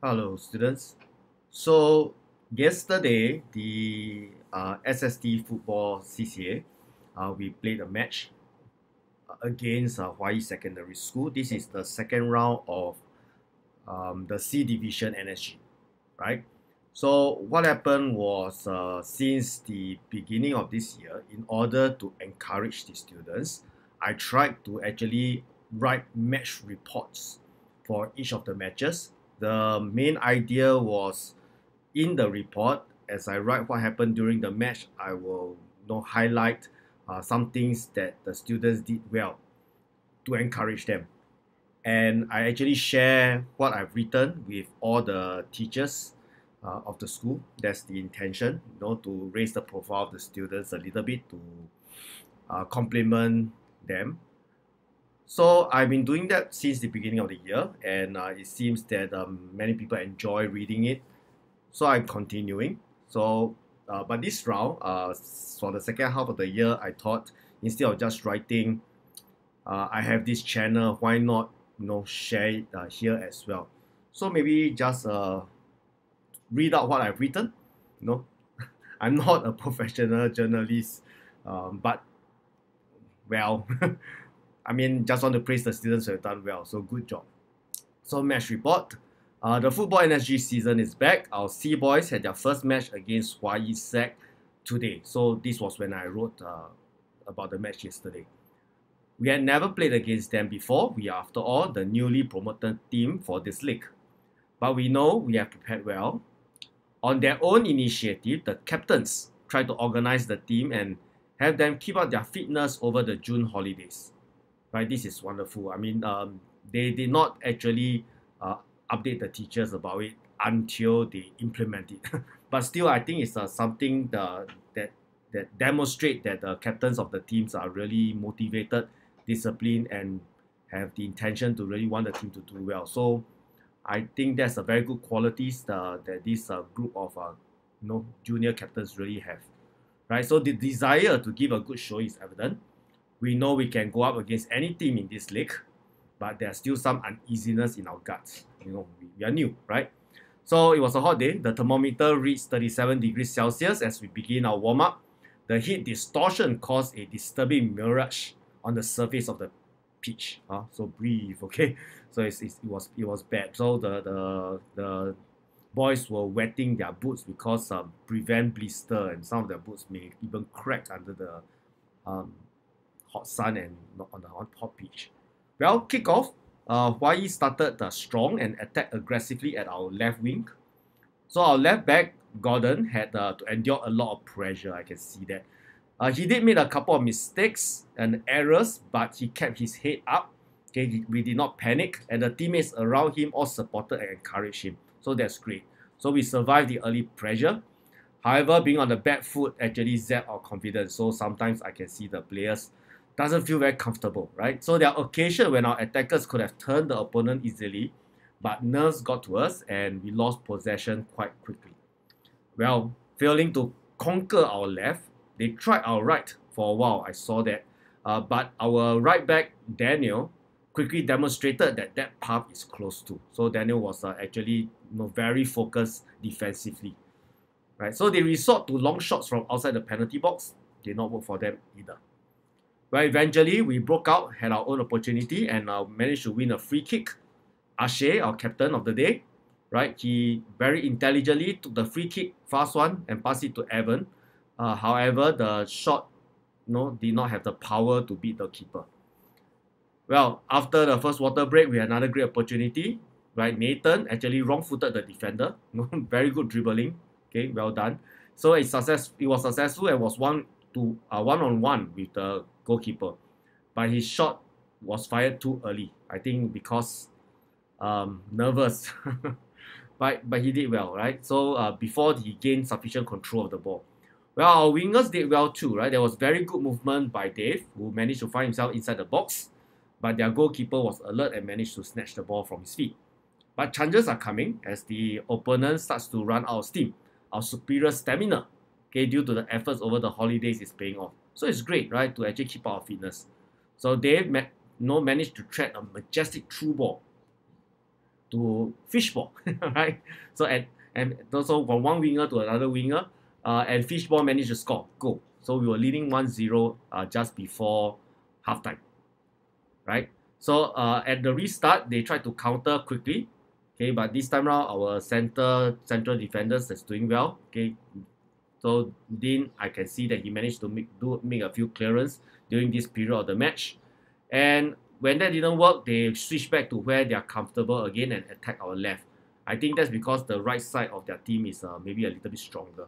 Hello, students. So yesterday, the SST football CCA, we played a match against Hawaii Secondary School. This is the second round of the C Division NSG, right? So what happened was since the beginning of this year, in order to encourage the students, I tried to actually write match reports for each of the matches. The main idea was in the report, as I write what happened during the match, I will highlight some things that the students did well to encourage them. And I actually share what I've written with all the teachers of the school. That's the intention, to raise the profile of the students a little bit to compliment them. So I've been doing that since the beginning of the year, and it seems that many people enjoy reading it. So I'm continuing. So, but this round, for the second half of the year, I thought instead of just writing, I have this channel. Why not, share it here as well? So maybe just read out what I've written. I'm not a professional journalist, but well, I mean, just want to praise the students who have done well. So good job. So match report. The football NSG season is back. Our C boys had their first match against HYSS today. So this was when I wrote about the match yesterday. We had never played against them before. We are, after all, the newly promoted team for this league. But we know we have prepared well. On their own initiative, the captains tried to organize the team and have them keep up their fitness over the June holidays. Right, this is wonderful. I mean, they did not actually update the teachers about it until they implement it. But still, I think it's something that demonstrate that the captains of the teams are really motivated, disciplined, and have the intention to really want the team to do well. So I think that's a very good qualities that this group of junior captains really have. Right, so the desire to give a good show is evident. We know we can go up against any team in this league, but there's still some uneasiness in our guts. We are new, right? So it was a hot day. The thermometer reached 37 degrees Celsius as we begin our warm-up. The heat distortion caused a disturbing mirage on the surface of the pitch. So breathe, okay? So it was bad. So the boys were wetting their boots because prevent blister, and some of their boots may even crack under the hot sun and on the hot pitch. Well, kickoff. Hawaii started strong and attacked aggressively at our left wing. So our left back, Gordon, had to endure a lot of pressure. I can see that. He did make a couple of mistakes and errors, but he kept his head up. Okay, we did not panic, and the teammates around him all supported and encouraged him. So that's great. So we survived the early pressure. However, being on the back foot actually zapped our confidence. So sometimes I can see the players doesn't feel very comfortable, right? So there are occasions when our attackers could have turned the opponent easily, but nerves got to us and we lost possession quite quickly. Well, failing to conquer our left, they tried our right for a while. I saw that. But our right back, Daniel, quickly demonstrated that that path is closed too. So Daniel was actually very focused defensively. Right? So they resort to long shots from outside the penalty box. Did not work for them either. Well, eventually, we broke out, had our own opportunity, and managed to win a free kick. Ashe, our captain of the day, right? He very intelligently took the free kick, fast one, and passed it to Evan. However, the shot did not have the power to beat the keeper. Well, after the first water break, we had another great opportunity, right? Nathan actually wrong-footed the defender. Very good dribbling. Okay, well done. So it was successful and was one-on-one with the goalkeeper, but his shot was fired too early. I think because nervous, but he did well, right? So before he gained sufficient control of the ball. Well, our wingers did well too, right? There was very good movement by Dave, who managed to find himself inside the box, but their goalkeeper was alert and managed to snatch the ball from his feet. But chances are coming as the opponent starts to run out of steam. Our superior stamina, okay, due to the efforts over the holidays, is paying off. So it's great, right, to actually keep our fitness. So Dave managed to tread a majestic through ball to fishball, right? So and also from one winger to another winger, and fishball managed to score goal. So we were leading 1-0 just before halftime, right? So at the restart, they tried to counter quickly, okay, but this time around our central defenders is doing well, okay. So Dean, I can see that he managed to make a few clearance during this period of the match. And when that didn't work, they switched back to where they are comfortable again and attack our left. I think that's because the right side of their team is maybe a little bit stronger.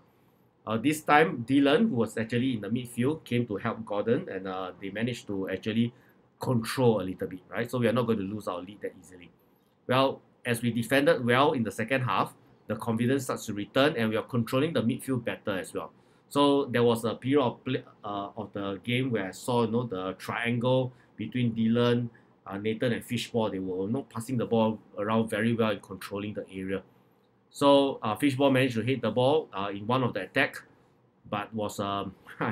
This time, Dylan, who was actually in the midfield, came to help Gordon, and they managed to actually control a little bit, right? So we are not going to lose our lead that easily. Well, as we defended well in the second half, the confidence starts to return, and we are controlling the midfield better as well. So there was a period of the game where I saw the triangle between Dylan, Nathan, and Fishball. They were passing the ball around very well and controlling the area. So Fishball managed to hit the ball in one of the attack, but was I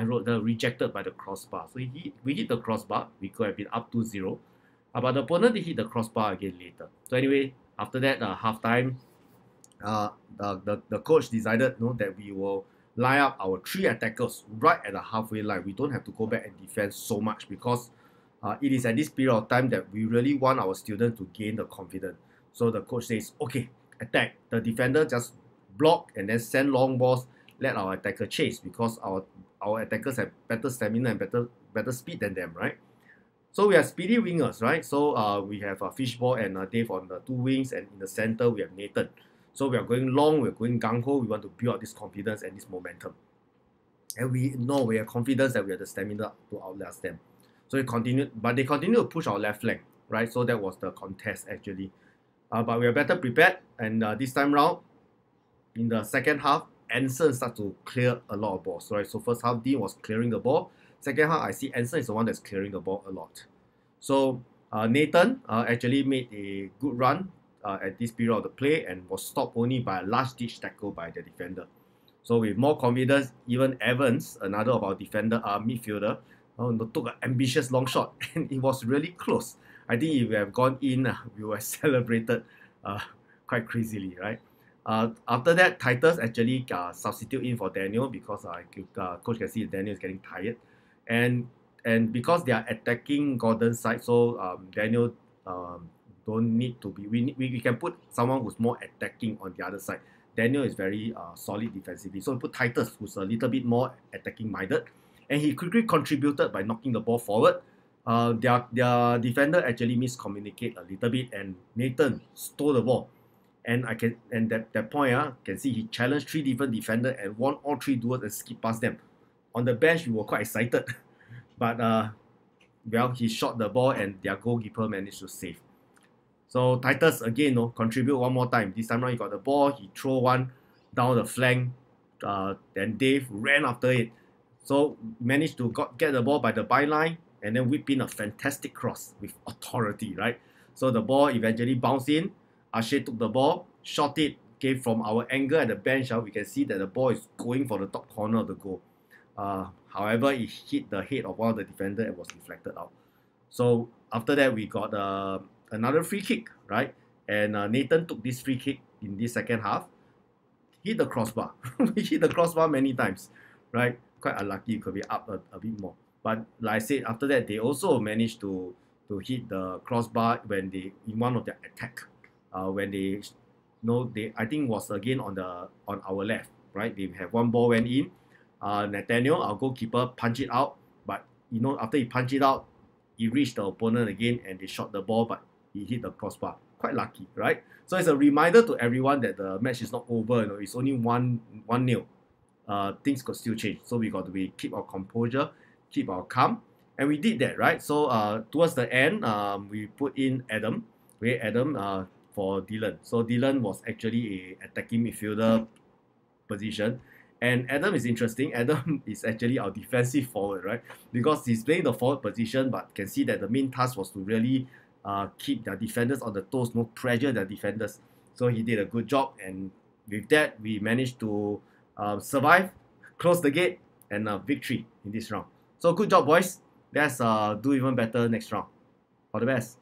wrote rejected by the crossbar. So we hit the crossbar. We could have been up 2-0. But the opponent hit the crossbar again later. So anyway, after that, halftime, the coach decided that we will line up our 3 attackers right at the halfway line. We don't have to go back and defend so much because it is at this period of time that we really want our students to gain the confidence. So the coach says, okay, attack. The defender just block and then send long balls, let our attacker chase because our attackers have better stamina and better speed than them, right? So we have speedy wingers, right? So we have Fishball and Dave on the 2 wings, and in the center we have Nathan. So we are going long, we're going gung-ho, we want to build up this confidence and this momentum. And we have confidence that we have the stamina to outlast them. So they continued to push our left flank, right? So that was the contest actually. But we are better prepared, and this time round, in the second half, Anson started to clear a lot of balls, right? So first half, Dean was clearing the ball. Second half, I see Anson is the one that's clearing the ball a lot. So Nathan actually made a good run at this period of the play and was stopped only by a last-ditch tackle by the defender. So with more confidence, even Evans, another of our midfielder, took an ambitious long shot, and it was really close. I think if we have gone in, we were celebrated quite crazily, right? After that, Titus actually substitute in for Daniel because coach can see Daniel is getting tired, and because they are attacking Gordon's side, so Daniel don't need to be. We can put someone who's more attacking on the other side. Daniel is very solid defensively, so we put Titus, who's a little bit more attacking minded, and he quickly contributed by knocking the ball forward. Their defender actually miscommunicate a little bit, and Nathan stole the ball. And that point, can see he challenged 3 different defenders and won all 3 duels and skipped past them. On the bench, we were quite excited, but well, he shot the ball and their goalkeeper managed to save. So Titus again, contribute one more time. This time around, he got the ball, he threw one down the flank. Then Dave ran after it, so managed to get the ball by the byline and then whip in a fantastic cross with authority, right? So the ball eventually bounced in. Ashe took the ball, shot it, okay, from our angle at the bench, we can see that the ball is going for the top corner of the goal. However, it hit the head of one of the defenders and was deflected out. So after that, we got another free kick, right? And Nathan took this free kick in this second half, hit the crossbar. We hit the crossbar many times, right? Quite unlucky, could be up a bit more. But like I said, after that, they also managed to hit the crossbar when in one of their attack. When I think was again on our left, right? They have one ball went in. Nathaniel, our goalkeeper, punched it out, but after he punched it out, he reached the opponent again and they shot the ball, but he hit the crossbar. Quite lucky, right? So it's a reminder to everyone that the match is not over. It's only 1-0. Things could still change, so we got to keep our composure, keep our calm, and we did that, right? So towards the end, we put in Adam. For Dylan. So Dylan was actually a attacking midfielder position, and Adam is interesting. Adam is actually our defensive forward, right? Because he's playing the forward position, but can see that the main task was to really keep their defenders on the toes, pressure their defenders. So he did a good job, and with that, we managed to survive, close the gate, and victory in this round. So good job, boys. Let's do even better next round. All the best.